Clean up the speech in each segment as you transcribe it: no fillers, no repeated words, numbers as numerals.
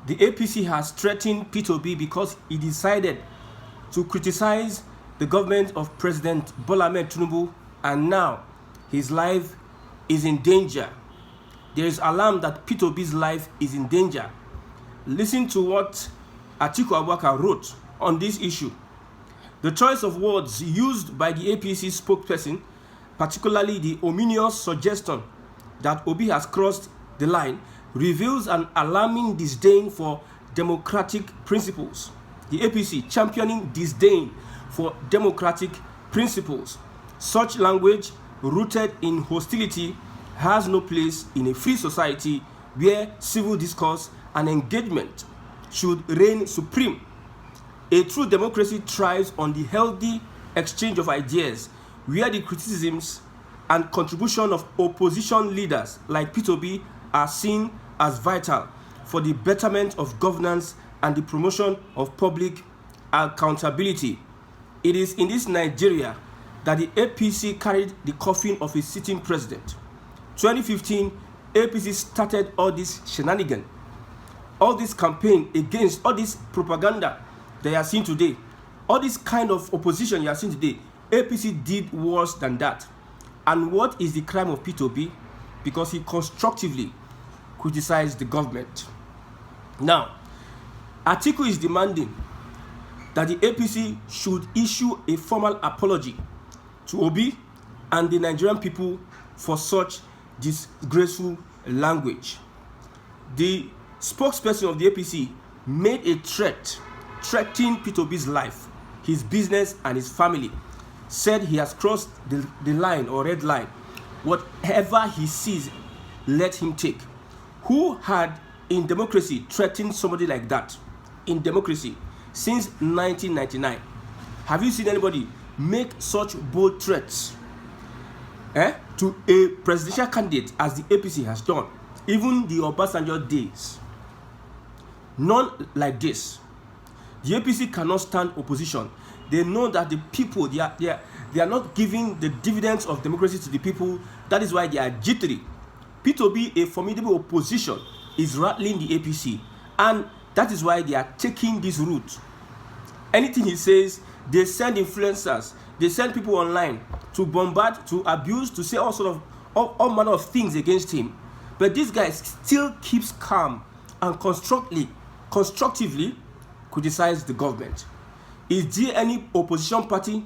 The APC has threatened P2B because he decided to criticize the government of President Bola Ahmed Tinubu, and now his life is in danger. There is alarm that P2B's life is in danger. Listen to what Atiku Abubakar wrote on this issue. The choice of words used by the APC spokesperson, particularly the ominous suggestion that Obi has crossed the line, reveals an alarming disdain for democratic principles. The APC championing disdain for democratic principles. Such language rooted in hostility has no place in a free society where civil discourse and engagement should reign supreme. A true democracy thrives on the healthy exchange of ideas, where the criticisms and contribution of opposition leaders like P2B are seen as vital for the betterment of governance and the promotion of public accountability. It is in this Nigeria that the APC carried the coffin of a sitting president. 2015, APC started all this shenanigan, all this campaign against, all this propaganda that you are seeing today, all this kind of opposition you are seeing today. APC did worse than that. And what is the crime of P2B? Because he constructively criticized the government. Now, Atiku is demanding that the APC should issue a formal apology to Obi and the Nigerian people for such disgraceful language. The spokesperson of the APC made a threatening P2B's life, his business, and his family. Said he has crossed the line or red line. Whatever he sees, let him take. Who had in democracy threatened somebody like that? In democracy since 1999. Have you seen anybody make such bold threats to a presidential candidate as the APC has done? Even the Obasanjo days. None like this. The APC cannot stand opposition. They know that the people, they are not giving the dividends of democracy to the people. That is why they are jittery. P2B, a formidable opposition, is rattling the APC. And that is why they are taking this route. Anything he says, they send influencers, they send people online to bombard, to abuse, to say all manner of things against him. But this guy still keeps calm and constructively criticize the government. Is there any opposition party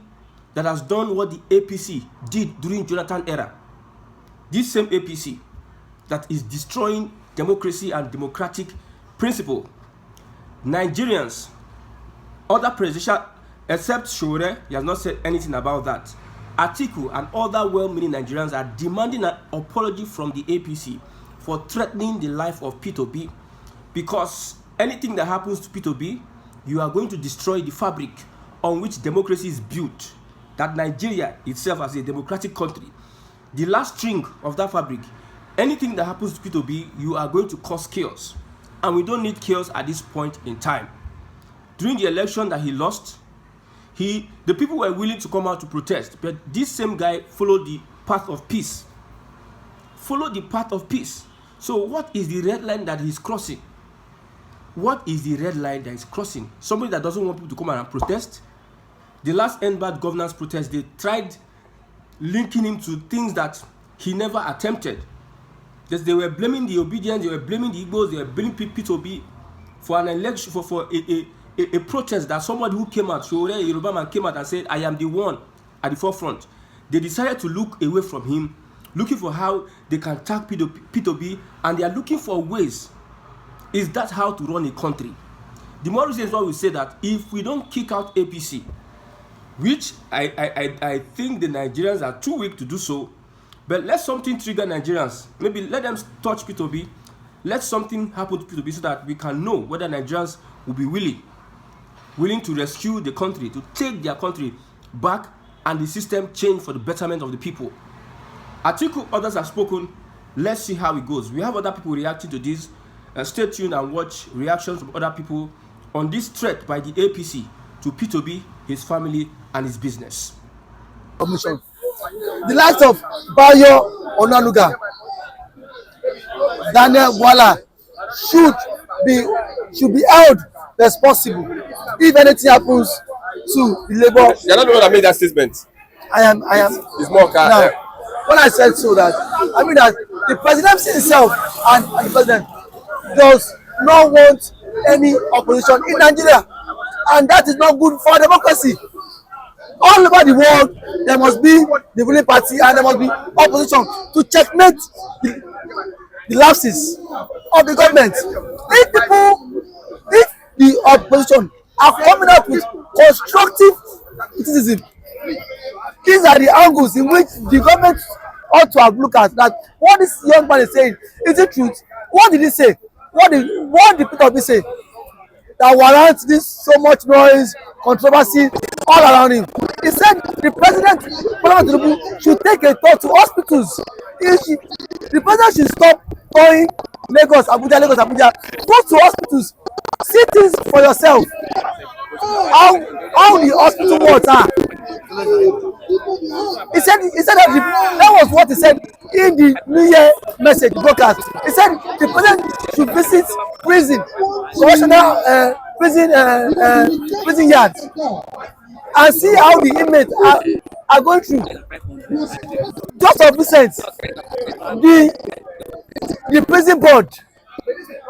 that has done what the APC did during Jonathan era? This same APC that is destroying democracy and democratic principle. Nigerians, other presidential, except Shore, he has not said anything about that. Atiku and other well-meaning Nigerians are demanding an apology from the APC for threatening the life of P2B, because anything that happens to P2B, you are going to destroy the fabric on which democracy is built, that Nigeria itself as a democratic country. The last string of that fabric, anything that happens to P2B, you are going to cause chaos. And we don't need chaos at this point in time. During the election that he lost, the people were willing to come out to protest, but this same guy followed the path of peace. Followed the path of peace. So what is the red line that he's crossing? What is the red line that is crossing? Somebody that doesn't want people to come out and protest. The last end bad governance protest, they tried linking him to things that he never attempted. They were blaming the Obedience, they were blaming the Igbos, they were blaming P2B for an election, for a protest that somebody who came out, Shore, Yoruba man, came out and said, I am the one at the forefront. They decided to look away from him, looking for how they can attack P2B, and they are looking for ways. Is that how to run a country? The more reason is why we say that if we don't kick out APC, which I think the Nigerians are too weak to do so, but let something trigger Nigerians. Maybe let them touch P2B. Let something happen to P2B so that we can know whether Nigerians will be willing to rescue the country, to take their country back, and the system change for the betterment of the people. Atiku, others have spoken. Let's see how it goes. We have other people reacting to this. Stay tuned and watch reactions from other people on this threat by the APC to P2B, his family, and his business. The likes of Bayo Onanuga, Daniel Wala should be should be held responsible if anything happens to the Labour. You're not the one that made that statement. I am. It's more Now, when I said so, that I mean that the presidency itself and the president does not want any opposition in Nigeria, and that is not good for democracy. All over the world, there must be the ruling party and there must be opposition to checkmate the lapses of the government. If the opposition are coming up with constructive criticism, these are the angles in which the government ought to have looked at. That what this young man is saying, is it truth? What did he say? What did Peter Obi say that warrants this so much noise, controversy all around him? He said the president Tinubu should take a tour to hospitals. The president should stop going Lagos, Abuja. Go to hospitals, see things for yourself. How the hospital wards are. He said that was what he said in the New Year message broadcast. He said the president should visit prison, correctional prison yards, and see how the inmates are going through. Just of recent, the prison board,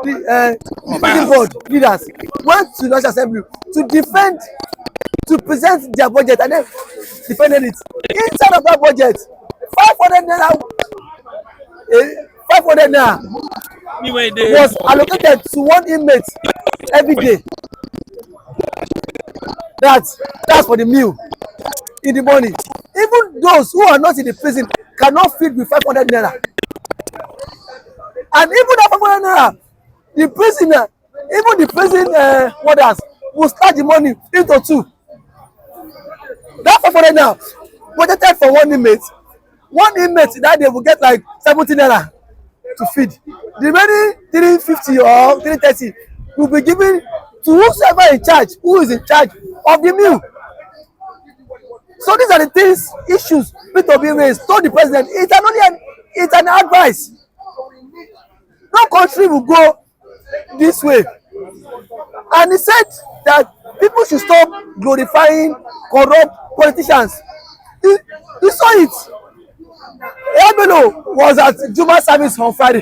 the prison board leaders went to the National Assembly to present their budget, and then defended it. Inside of that budget, 500 naira was allocated to one inmate every day. That's for the meal in the morning. Even those who are not in the prison cannot feed with 500 naira. And even that 500 naira, the prison warders will start the money into two. That 500 naira budgeted for one inmate that day will get like 70 naira to feed. The remaining 350 or 330 will be given to whoever who is in charge of the meal. So these are the issues Peter Obi raised told the president. It's an advice. No country will go this way. And he said that people should stop glorifying corrupt politicians. You saw it. Ebelo was at Juma service on Friday.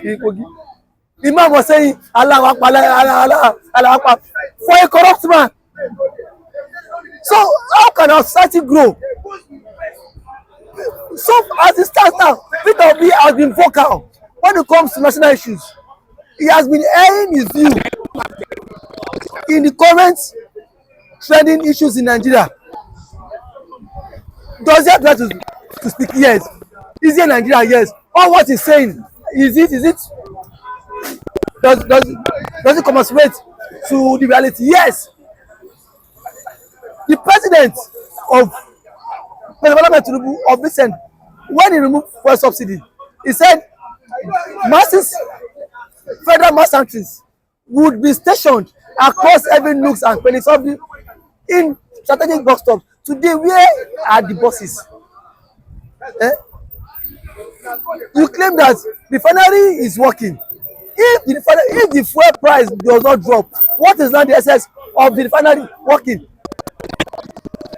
The man was saying, Allah Akbar, for a corrupt man. So how can our society grow? So as it stands now, Peter Obi has been vocal when it comes to national issues. He has been airing his view in the current trending issues in Nigeria. Does he have to speak? Yes. Is he in Nigeria? Yes. Or what he's saying, is it does it commensurate to the reality? Yes. The president of President Tinubu of recent, when he removed fuel subsidy, he said federal mass sanctuaries would be stationed across every nooks and crannies of in strategic bus stops. Today, where are the buses? You claim that the refinery is working. If the fuel price does not drop, what is now the essence of the refinery working?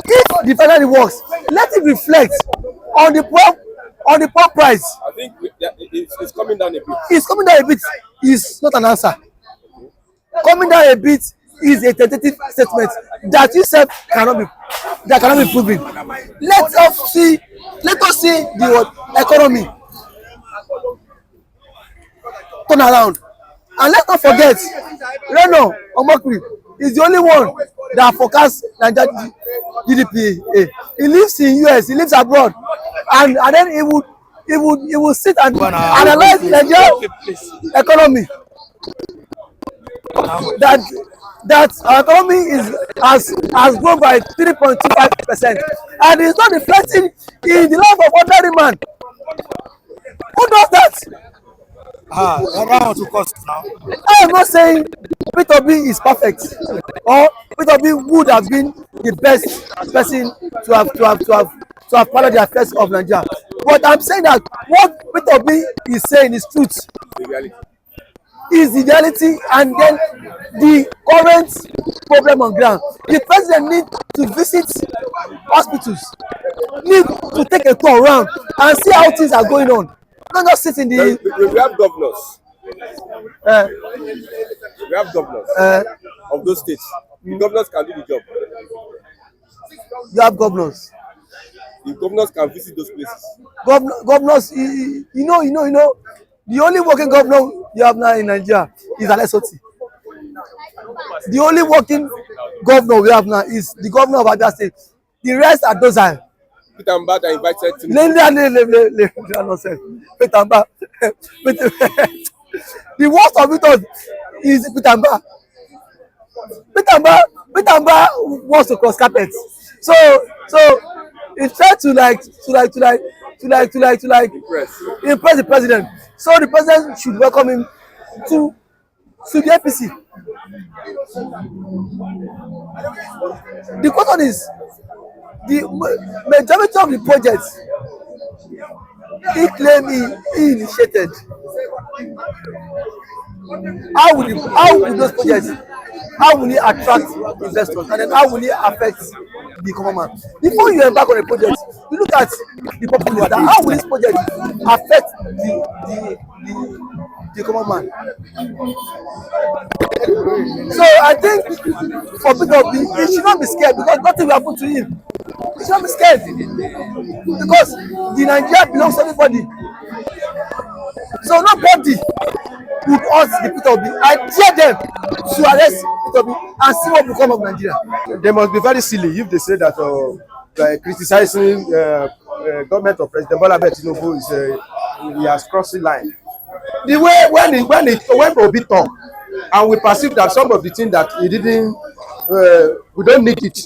If the refinery works, let it reflect on the pump price. I think it's coming down a bit. It's coming down a bit. Is not an answer. Coming down a bit is a tentative statement that yourself cannot be proven. Let us see the economy turn around, and let's not forget Reno Omokri is the only one that forecasts Nigeria GDP. He lives in US, he lives abroad, and then he would sit and analyze Nigeria economy. That our economy has grown by 3.25%, and it's not reflecting in the life of ordinary man. Who does that? To cost now. I am not saying Peter Obi is perfect, or Peter Obi would have been the best person to have followed the affairs of Nigeria. But I'm saying that what Peter Obi is saying is truth. is the reality and then the current problem on ground. The president need to visit hospitals, need to take a tour around and see how things are going on, not just sit in the. We have governors. Uh, We have governors of those states. The governors can do the job. you have governors. The governors can visit those places. Governors, you know, the only working governor you have now in Nigeria is Alesoti. The only working governor we have now is the governor of Abia State. The rest are docile. Peter Mbada invited to Peter Mbada. The worst of it all is Peter Mbada. Peter Mbada wants to cross carpet. So it's trying to impress the president. So the president should welcome him to the APC. The question is, the majority of the projects he claimed he initiated. How will those projects, how will it attract investors, and then how will it affect the common man? Before you embark on a project, you look at the popular. How will this project affect the common man? So I think for Peter Obi, he should not be scared because nothing will happen to him. He should not be scared because the Nigeria belongs to everybody. So nobody would ask the Peter Obi. I dare them to arrest Peter Obi and see what will come of Nigeria. They must be very silly if they say that criticizing government of President Bola Ahmed Tinubu is he has crossed the line. The way when Obi talk, and we perceive that some of the things that he didn't, we don't need it.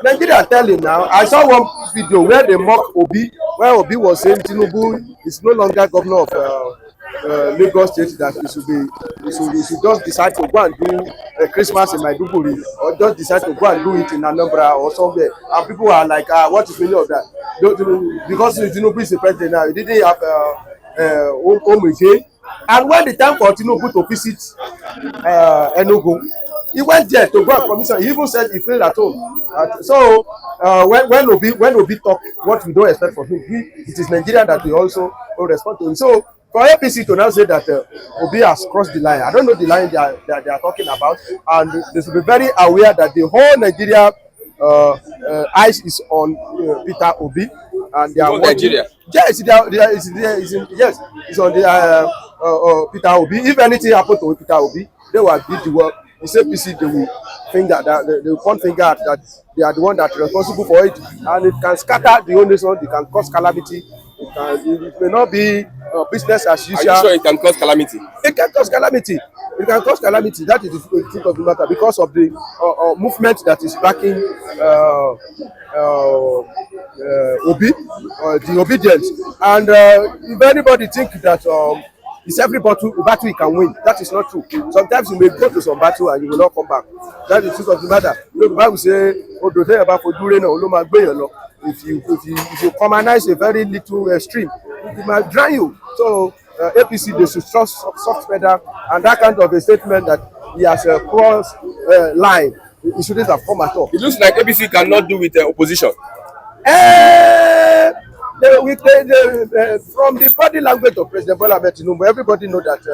Nigeria tell him now. I saw one video where they mock Obi, where Obi was saying Tinubu is no longer governor of Lagos State, that he should just decide to go and do Christmas in Maiduguri, or just decide to go and do it in Anambra or somewhere. And people are like, what is the meaning of that? Because Tinubu is the president now, he didn't have home again. And when the time for Tinubu to visit Enugu, he went there to go and commission. He even said he felt at home. So when Obi talk what we don't expect from him, it is Nigeria that we also respond to him. So for APC to now say that Obi has crossed the line, I don't know the line they are talking about, and they should be very aware that the whole Nigeria eyes is on Peter Obi, and they are Nigeria. Yes, it's on the Peter Obi. If anything happen to Peter Obi, they will beat the world. The APC, they will finger that they will point finger at that they are the one that is responsible for it, and it can scatter the whole nation. It can cause calamity. It may not be business as usual. Are you sure it can cause calamity? It can cause calamity. It can cause calamity. That is the truth of the matter, because of the movement that is backing Obi, the obedience. And if anybody think that it's every battle you can win, that is not true. Sometimes you may go to some battle and you will not come back. That is the truth of the matter. You know, the Bible say, if you commonize a very little stream, it might drown you. So APC, they should trust soft pedal, and that kind of a statement that he has a cross line, he shouldn't have come at all. It looks like APC cannot do with the opposition. From the body language of President Bola Ahmed Tinubu, everybody know that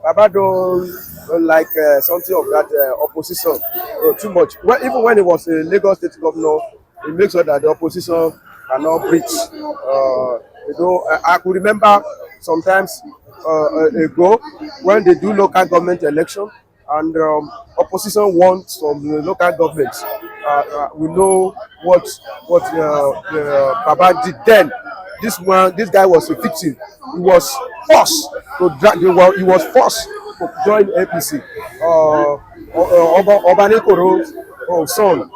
Baba don't like something of that opposition too much. Well, even when he was a Lagos State governor, he makes sure that the opposition cannot breach. I could remember sometimes ago when they do local government election and opposition won some local governments. We know what Baba did then. This guy was a victim. He was forced to join APC. Obanekoro's son,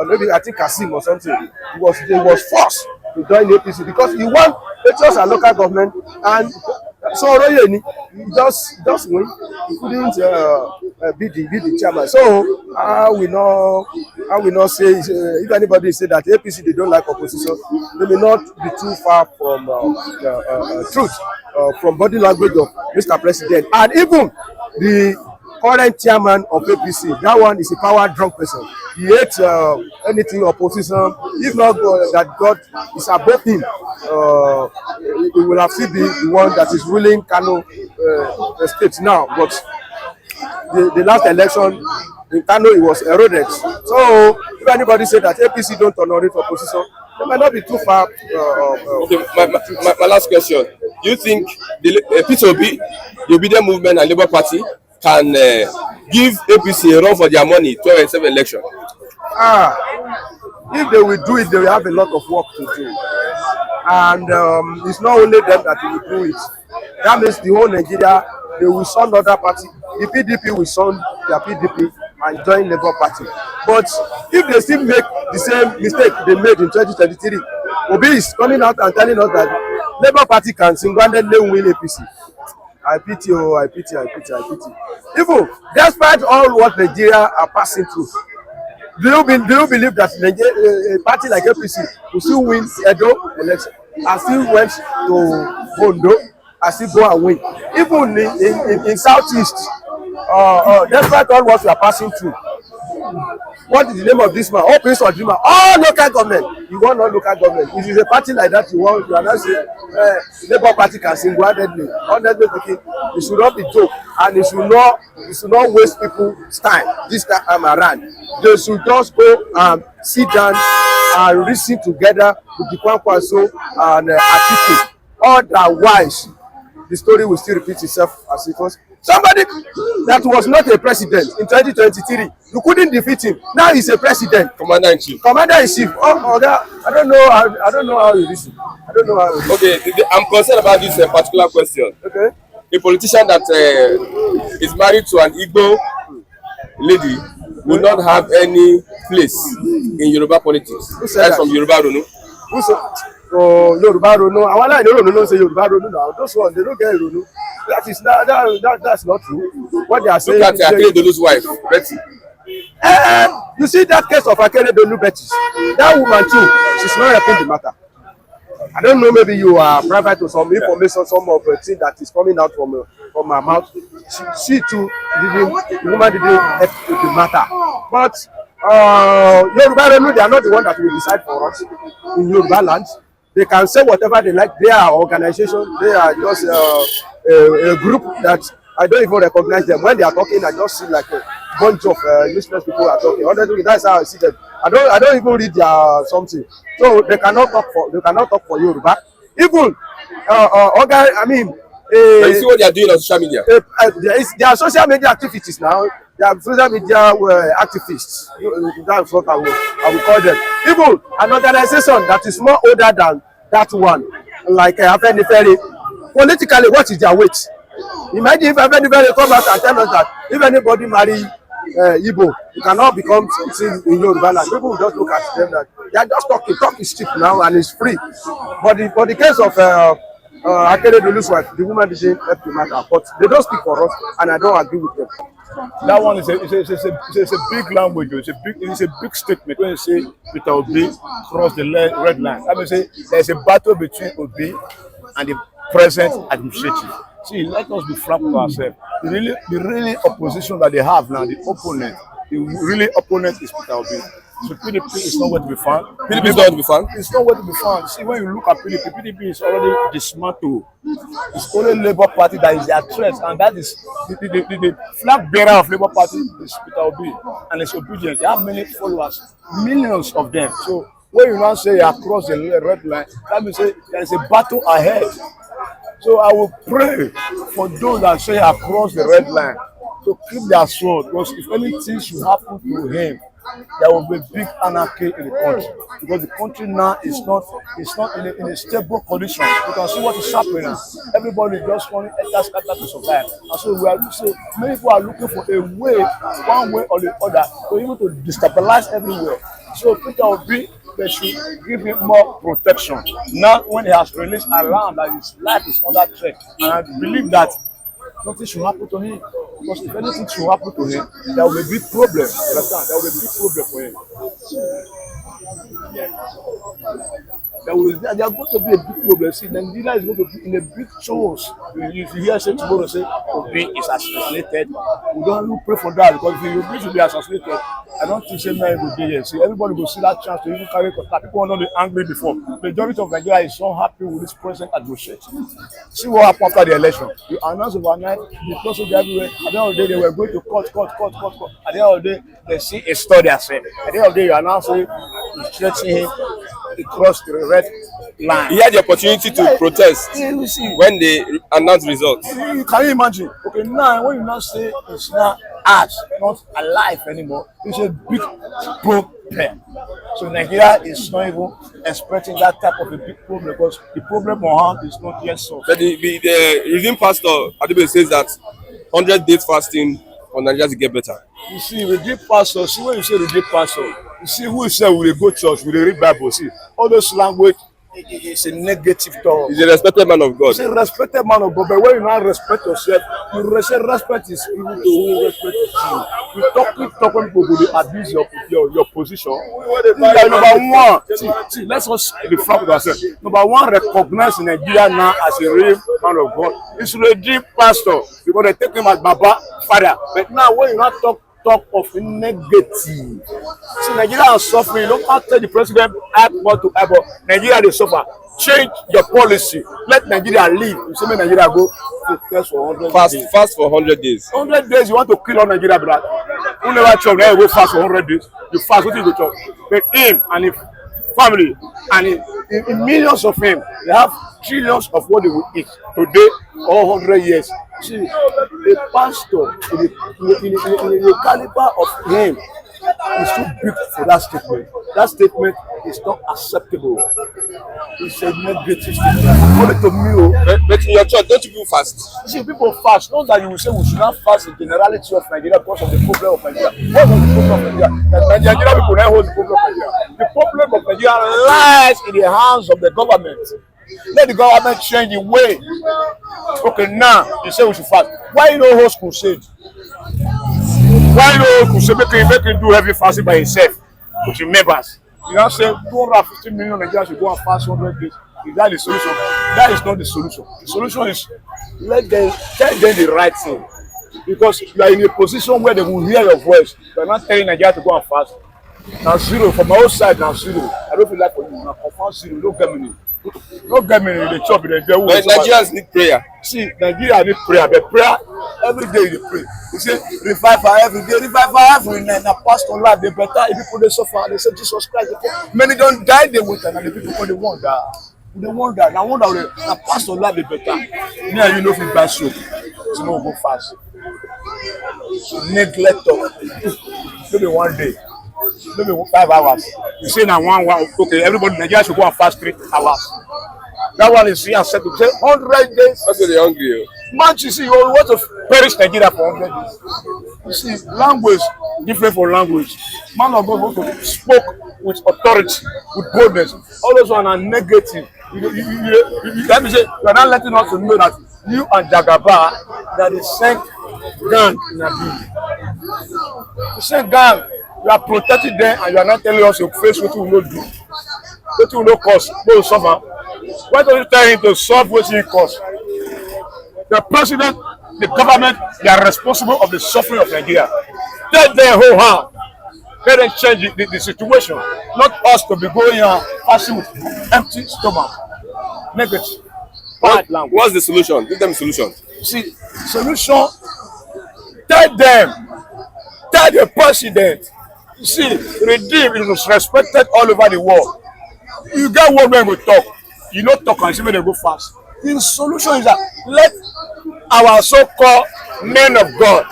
maybe I think Kasim or something, he was forced to join APC because he won just a local government, and so Oroyeni, he just win. He couldn't be the chairman. So I will not say if anybody say that APC they don't like opposition, they may not be too far from truth, from body language of Mr. President. And even The current chairman of APC, that one is a power drunk person. He hates anything opposition. If not that God is above him, he will have still be the one that is ruling Kano state now. But the last election in Kano, it was eroded. So if anybody say that APC don't tolerate opposition, they might not be too far. Okay, my last question. Do you think the P2B, the Obedient Movement and Labour Party can give APC a run for their money 2027 election? If they will do it, they will have a lot of work to do. And it's not only them that will do it. That means the whole Nigeria, they will son other party. The PDP will son their PDP and join Labour Party. But if they still make the same mistake they made in 2023, Obi'S coming out and telling us that Labour Party can single-handedly win APC. I pity, I pity. Even despite all what Nigeria are passing through, do you believe that a party like APC will still win Edo election and still went to Ondo and still go and win? Even in Southeast, despite all what we are passing through, what is the name of this man? Obi'S or Dreamer? All local government. You want no local government. If it's a party like that, you are not saying Labour Party can single-handedly. Honestly speaking, it should not be joke, and it should not waste people's time this time around. They should just go and sit down and reason together with the Kwankwaso and Atiku. Otherwise, the story will still repeat itself as it was. Somebody that was not a president in 2023, you couldn't defeat him. Now he's a president. Commander-in-Chief. Commander-in-Chief. Oh, I don't know how you listen. I don't know how. Okay, I'm concerned about this particular question. Okay. A politician that is married to an Igbo lady will not have any place in Yoruba politics. Who said that? From Yoruba Ronu. Who said? Oh, Yoruba Ronu. I want to know say Yoruba Ronu now. Those ones, they don't get Ronu. That's not true. What they are saying. Look at Akeredolu's wife, Betty. You see that case of Akeredolu Betty. That woman too, she's not helping the matter. I don't know, maybe you are private to some information, some of the thing that is coming out from her mouth. She too, the woman didn't help the matter. But Yoruba Ronu, they are not the one that will decide for us in Yoruba land. They can say whatever they like. They are organization. They are just a group that I don't even recognize them. When they are talking, I just see like a bunch of useless people are talking. Honestly, that's how I see them. I don't even read their something. So they cannot talk for Yoruba. Even I mean, you see what they are doing on social media. There are social media activities now. They are social media activists. That's what I will call them. Even an organization that is more older than that one, like Afenifere, politically, what is their weight? Imagine if Afenifere come out and tell us that if anybody marry Igbo, you cannot become something in Yoruba land. People will just look at them that they are just talking. Talk is cheap now and it's free. But the case of Akeredolu's wife, the woman didn't help the matter, but they don't speak for us, and I don't agree with them. That one is a big language. It's a big statement when you say Peter Obi cross the red line. I mean, say there's a battle between Obi and the present administrative. See, let us be frank with ourselves. The really opposition that they have now, the really opponent is Peter Obi. So PDP is nowhere to be found. PDP is nowhere to be found? It's nowhere to be found. See, when you look at PDP is already dismantled. It's only Labour Party that is their threat, and that is the flag bearer of Labour Party is Peter Obi, and it's obedient. They have many followers, millions of them. So when you now say across the red line, that means say there is a battle ahead. So I will pray for those that say across the red line to keep their sword, because if anything should happen to him, there will be big anarchy in the country, because the country now is not in a stable condition. You can see what is happening now. Everybody just wanting to survive, and so many people are looking for a way, one way or the other, to able to destabilize everywhere. So Peter Obi, they should give him more protection. Now, when he has released alarm that his life is under threat, and I believe that nothing should happen to him. Because if anything should happen to him, there will be a big problem. Understand? There will be a big problem for him. There are going to be a big problem. See, Nigeria is going to be in a big chance. If you hear say tomorrow say Obi is assassinated, we don't pray for that because if Obi should be assassinated, I don't think say man will be here. See, everybody will see that chance to even carry contact. People are not angry before. The majority of Nigeria is so happy with this present administration. See what happened after the election. You announce overnight, the process everywhere. At the end of the day, they were going to court. At the end of the day, they see a story as well. At the end of the day, you announce it, you threaten him, he crossed the red line. He had the opportunity to protest when they announced results. Can you imagine? Okay, now when you now say it's not art, not alive anymore, it's a big problem. So Nigeria is not even expecting that type of a big problem because the problem on hand is not yet solved. But the Redeemed Pastor Obi'S says that 100 days fasting for Nigeria to get better. You see, Redeemed Pastor, see when you say Redeemed Pastor, you see who say we go church, we read Bible, see, all those language is a negative talk. He's a respected man of God. He's a respected man of God, but when you not respect yourself, you say respect is even to who respect you. You keep talking people who abuse your position. Number one, see, let's us be frank with ourselves. Number one, recognize Nigeria now as a real man of God. It's Redeemed Pastor because they take him as Baba, Father. But now when you not talk of negative. See, Nigeria is suffering. You don't have to tell the president eyeball to eyeball. Nigeria they suffer. Change your policy. Let Nigeria live. You see me Nigeria go to test for 100 days. Fast for 100 days. 100 days, you want to kill all Nigeria, brother. Who never chop, now you go fast for 100 days. You fast, what you go chop? But him and his family and in millions of him, they have trillions of what they will eat today or 100 years. See, a pastor in the caliber of him is too big for that statement. That statement is not acceptable. It's a negative statement. According to me, but in your church, don't you people fast? see, people fast. Not that you will say we should not fast the generality of Nigeria because of the problem of Nigeria. What was the problem of Nigeria? That Nigerian people now hold the problem of Nigeria. The problem of Nigeria lies in the hands of the government. Let the government change the way. Okay, now you say we should fast. Why you no host crusade? Why you no crusade? Make him do heavy fasting by himself with your members. You now say 250 million Nigerians should go and fast 100 days. Is that the solution? That is not the solution. The solution is let them tell them the right thing. Because you are in a position where they will hear your voice. You are not telling Nigeria to go and fast. Now zero from my own side. Now zero. I don't feel like for you. Now confirm zero. Don't get me. Don't get me in the chop in the devil. But Nigerians need prayer. See, Nigeria need prayer, but prayer every day you pray. You say revival every day, revival every night. Now pastor life they better. If people they suffer, they say Jesus Christ. Many don't die, they wait, and the people when they wonder. They wonder. Now wonder now pastor life they better. Now you know if you buy soap, you know go fast. Neglect of maybe one day. Maybe 5 hours. You say now 1 hour, okay, everybody Nigeria should go and fast 3 hours. That one is here set to say 100 days. That's why they're hungry. Man, you see, you want to perish Nigeria for 100 days. You see, language different from language. Man of God who spoke with authority, with boldness. All those ones are negative. Let me say, you are not letting us to know that you and Jagaba that is sent gang in a bill. You sent gang. You are protecting them and you are not telling us your face what you will not do. What you will not cause, what will suffer. Why don't you tell him to solve what he caused? The president, the government, they are responsible of the suffering of Nigeria. Tell them whole hand. Let them change the situation. Not us to be going and passing with empty stomach. Negative. What's the solution? Give them a solution. See, solution, tell them, tell the president. You see, Redeemed is respected all over the world. You get one when we talk, you don't talk and see when they go fast. The solution is that let our so-called men of God,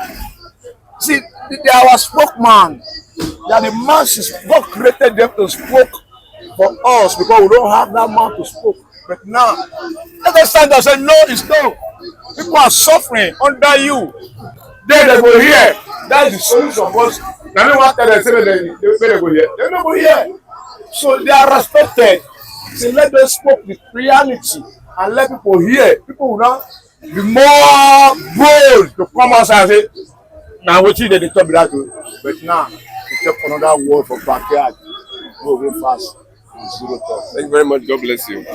see, they are our spokesman. They are the masses. God created them to speak for us because we don't have that man to speak. But now, let us stand and say, no, it's no. People are suffering under you. Then they go here. That is the solution. Because now no one tell them say they go here. They don't go here. So they are respected. So let them speak with reality and let people hear. People will now be more bold to come outside and say, now what you did they talk that to. But now, you take another word from backyard. Go fast. Zero talk. Thank you very much. God bless you.